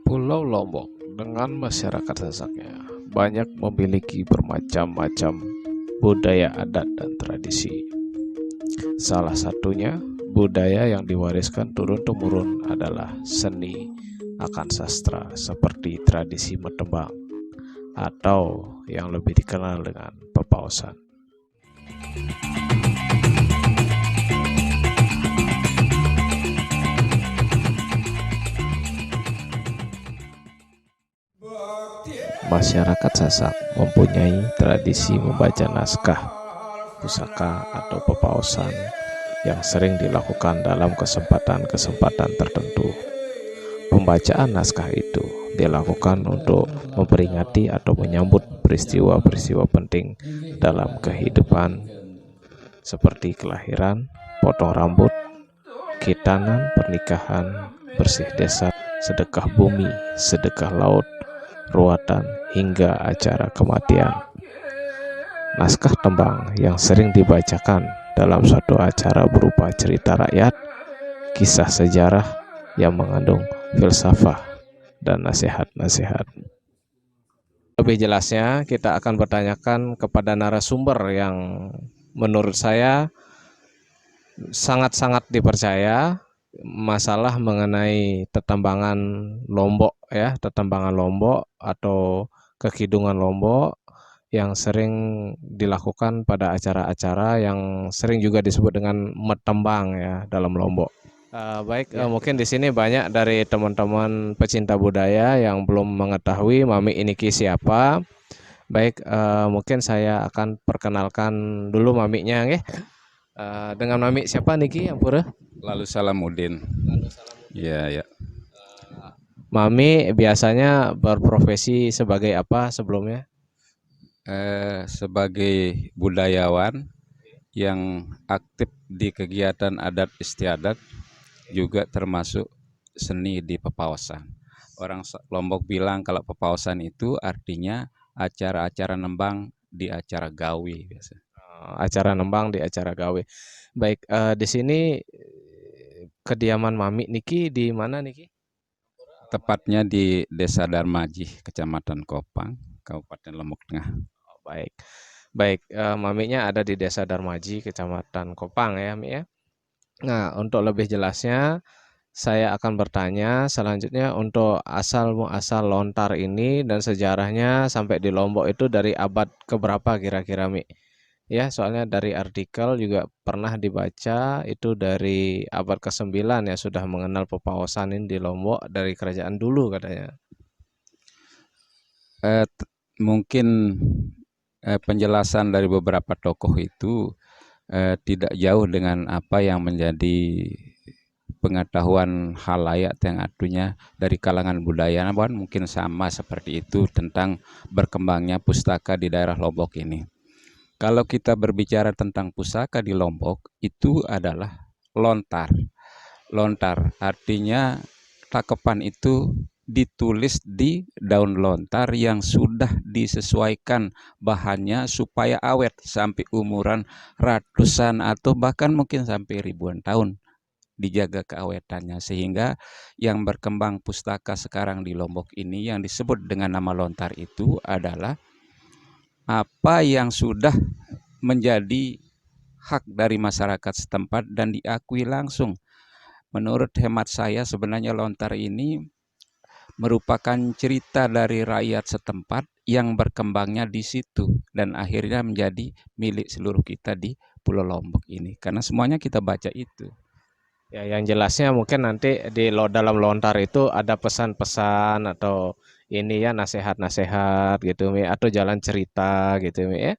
Pulau Lombok dengan masyarakat Sasaknya banyak memiliki bermacam-macam budaya adat dan tradisi. Salah satunya, budaya yang diwariskan turun-temurun adalah seni akan sastra seperti tradisi metembang atau yang lebih dikenal dengan pepausan. Masyarakat Sasak mempunyai tradisi membaca naskah, pusaka atau pepausan yang sering dilakukan dalam kesempatan-kesempatan tertentu. Pembacaan naskah itu dilakukan untuk memperingati atau menyambut peristiwa-peristiwa penting dalam kehidupan seperti kelahiran, potong rambut, khitanan, pernikahan, bersih desa, sedekah bumi, sedekah laut, ruatan, hingga acara kematian. Naskah tembang yang sering dibacakan dalam suatu acara berupa cerita rakyat, kisah sejarah yang mengandung filsafah dan nasihat-nasihat. Lebih jelasnya, kita akan bertanyakan kepada narasumber yang menurut saya sangat-sangat dipercaya masalah mengenai tetambangan Lombok ya, tetambangan Lombok atau kekidungan Lombok yang sering dilakukan pada acara-acara yang sering juga disebut dengan metembang ya dalam Lombok. Mungkin di sini banyak dari teman-teman pecinta budaya yang belum mengetahui Mami Niki siapa. Mungkin saya akan perkenalkan dulu maminya, nggih. Dengan Mami siapa Niki Ampura? Lalu Salamuddin. Iya, ya. Mami biasanya berprofesi sebagai apa sebelumnya? Sebagai budayawan yang aktif di kegiatan adat istiadat, juga termasuk seni di pepausan. Orang Lombok bilang kalau pepausan itu artinya acara-acara nembang di acara gawe biasa. Acara nembang di acara gawe. Di sini kediaman Mami Niki di mana Niki? Tepatnya di Desa Darmaji, Kecamatan Kopang, Kabupaten Lombok Tengah. Maminya ada di Desa Darmaji, Kecamatan Kopang ya, Mi ya. Nah, untuk lebih jelasnya saya akan bertanya selanjutnya untuk asal muasal lontar ini dan sejarahnya sampai di Lombok itu dari abad keberapa kira-kira, Mi? Ya, soalnya dari artikel juga pernah dibaca itu dari abad ke-9 ya sudah mengenal pepausan ini di Lombok dari kerajaan dulu katanya. Mungkin penjelasan dari beberapa tokoh itu tidak jauh dengan apa yang menjadi pengetahuan halayak yang artinya dari kalangan budayawan mungkin sama seperti itu tentang berkembangnya pustaka di daerah Lombok ini. Kalau kita berbicara tentang pusaka di Lombok, itu adalah lontar. Lontar artinya cakepan itu ditulis di daun lontar yang sudah disesuaikan bahannya supaya awet sampai umuran ratusan atau bahkan mungkin sampai ribuan tahun, dijaga keawetannya, sehingga yang berkembang pustaka sekarang di Lombok ini yang disebut dengan nama lontar itu adalah apa yang sudah menjadi hak dari masyarakat setempat dan diakui langsung. Menurut hemat saya sebenarnya lontar ini merupakan cerita dari rakyat setempat yang berkembangnya di situ dan akhirnya menjadi milik seluruh kita di Pulau Lombok ini karena semuanya kita baca itu. Ya, yang jelasnya mungkin nanti dalam lontar itu ada pesan-pesan atau ini ya nasihat-nasihat gitu Mi atau jalan cerita gitu Mi ya.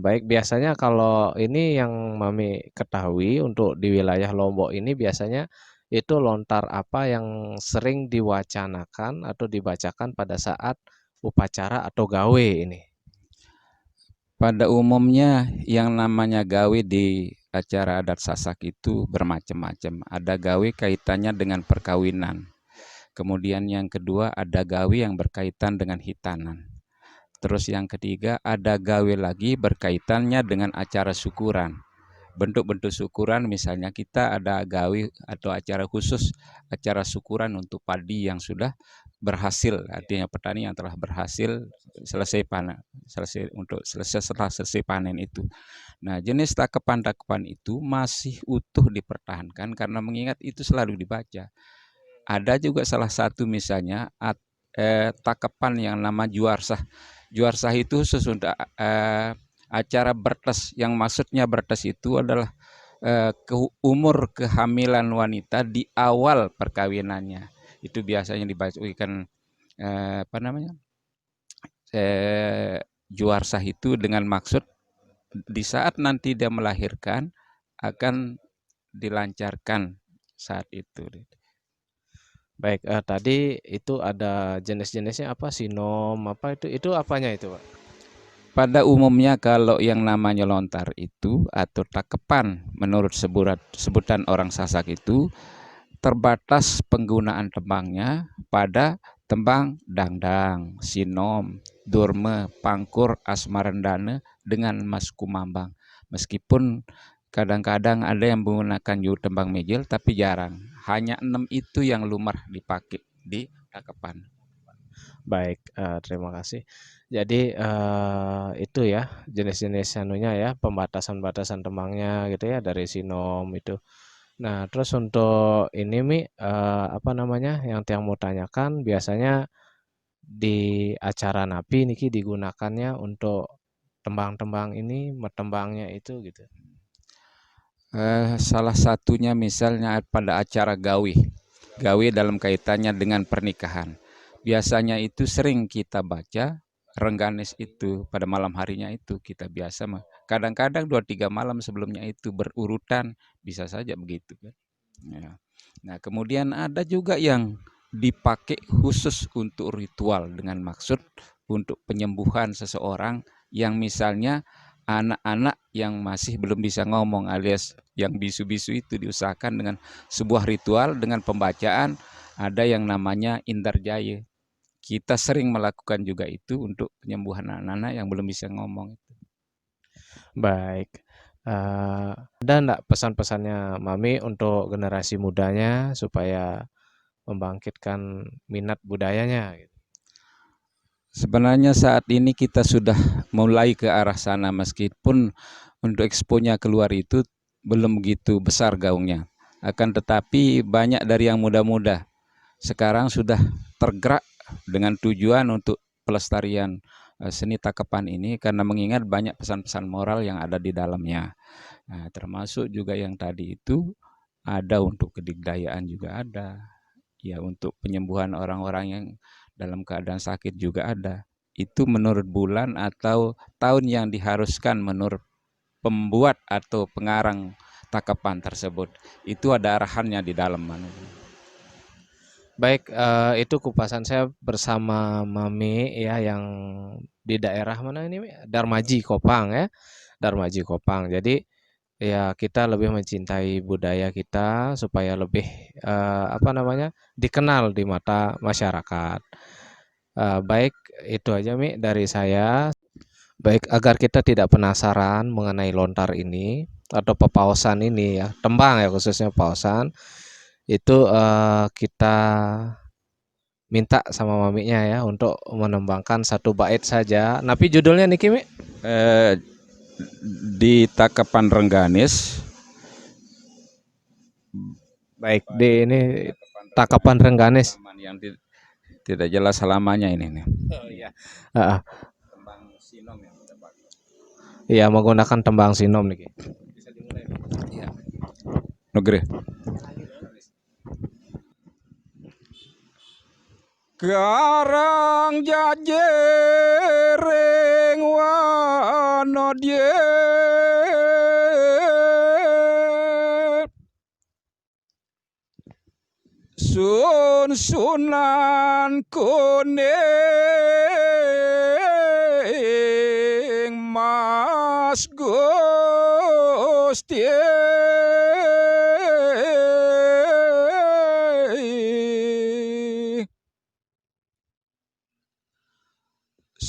Biasanya kalau ini yang Mami ketahui untuk di wilayah Lombok ini biasanya itu lontar apa yang sering diwacanakan atau dibacakan pada saat upacara atau gawe ini? Pada umumnya yang namanya gawe di acara adat Sasak itu bermacam-macam. Ada gawe kaitannya dengan perkawinan. Kemudian yang kedua ada gawe yang berkaitan dengan hitanan. Terus yang ketiga ada gawe lagi berkaitannya dengan acara syukuran. bentuk-bentuk syukuran, misalnya kita ada gawe atau acara khusus, acara syukuran untuk padi yang sudah berhasil, artinya petani yang telah berhasil selesai panen, setelah selesai panen itu. Nah, jenis takapan-takapan itu masih utuh dipertahankan karena mengingat itu selalu dibaca. Ada juga salah satu misalnya takapan yang nama juarsah. Juarsah itu khusus untuk acara bertes, yang maksudnya bertes itu adalah umur kehamilan wanita di awal perkawinannya. Itu biasanya dibacakan apa namanya? Juarsah itu dengan maksud di saat nanti dia melahirkan akan dilancarkan saat itu. Baik, tadi itu ada jenis-jenisnya apa, sinom, apa itu apanya itu, Pak? Pada umumnya kalau yang namanya lontar itu atau takepan menurut sebutan orang Sasak itu terbatas penggunaan tembangnya pada tembang dangdang, sinom, durme, pangkur, asmarendane dengan mas kumambang. Meskipun kadang-kadang ada yang menggunakan juga tembang mejel tapi jarang. Hanya 6 itu yang lumrah dipakai di takepan. Baik, terima kasih. Jadi, itu ya jenis-jenis anunya ya, pembatasan-batasan tembangnya gitu ya dari sinom itu. Nah, terus untuk ini Mi, apa namanya, yang tiang mau tanyakan biasanya di acara napi niki digunakannya untuk tembang-tembang ini, tembangnya itu gitu? Salah satunya misalnya pada acara gawe dalam kaitannya dengan pernikahan. Biasanya itu sering kita baca rengganis itu pada malam harinya itu kita biasa kadang-kadang 2-3 malam sebelumnya itu berurutan, bisa saja begitu kan. Ya. Nah, kemudian ada juga yang dipakai khusus untuk ritual dengan maksud untuk penyembuhan seseorang yang misalnya anak-anak yang masih belum bisa ngomong alias yang bisu-bisu itu diusahakan dengan sebuah ritual dengan pembacaan ada yang namanya Indarjaya. Kita sering melakukan juga itu untuk penyembuhan anak-anak yang belum bisa ngomong. Baik, ada enggak pesan-pesannya Mami untuk generasi mudanya supaya membangkitkan minat budayanya gitu? Sebenarnya saat ini kita sudah mulai ke arah sana meskipun untuk eksponya keluar itu belum begitu besar gaungnya. Akan tetapi banyak dari yang muda-muda sekarang sudah tergerak dengan tujuan untuk pelestarian seni takapan ini karena mengingat banyak pesan-pesan moral yang ada di dalamnya. Nah, termasuk juga yang tadi itu ada untuk kedikdayaan juga ada. Ya, untuk penyembuhan orang-orang yang dalam keadaan sakit juga ada. Itu menurut bulan atau tahun yang diharuskan menurut pembuat atau pengarang takapan tersebut. Itu ada arahannya di dalam. Baik, itu kupasan saya bersama Mami ya yang di daerah mana ini Mi? Darmaji Kopang ya, Darmaji Kopang. Jadi ya kita lebih mencintai budaya kita supaya lebih, apa namanya, dikenal di mata masyarakat. Baik itu aja Mi dari saya. Baik, agar kita tidak penasaran mengenai lontar ini atau pepaosan ini ya, tembang ya khususnya pepaosan, itu, kita minta sama maminya ya untuk menembangkan satu bait saja. Tapi judulnya niki Mi? Eh, di takapan Rengganis. Baik, di ini Takapan Rengganis. Yang tidak jelas selamanya ini nih. Oh iya. Heeh. Tembang sinom yang kita pakai. Iya, menggunakan tembang sinom niki. Bisa dimulai. Iya. Negeri. Karang jajereng wano die sun sunan kuning mas Gusti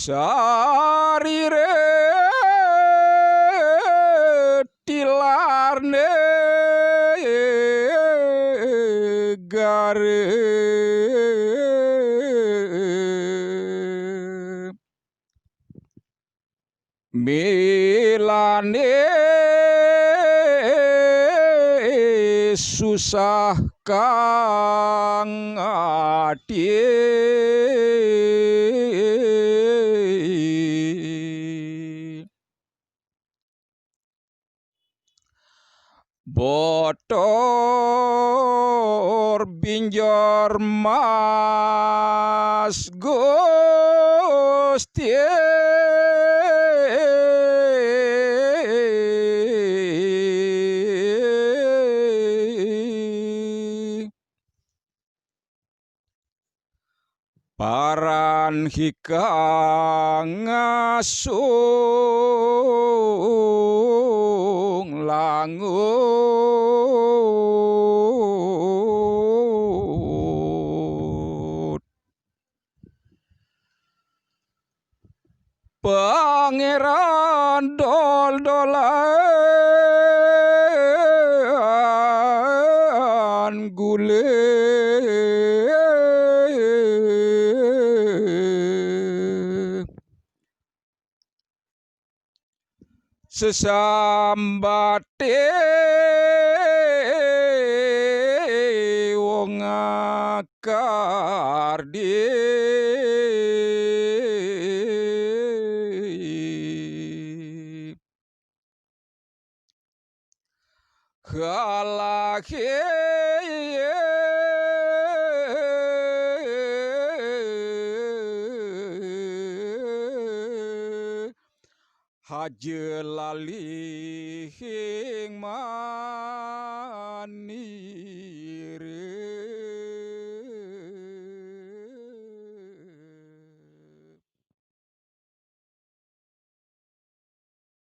sarire tila are milane susah kang ati botor binjor mas Gusti paran hikang ngasung langut pangeran dol-dolan gule sesambate wong akardi halake haje lalihing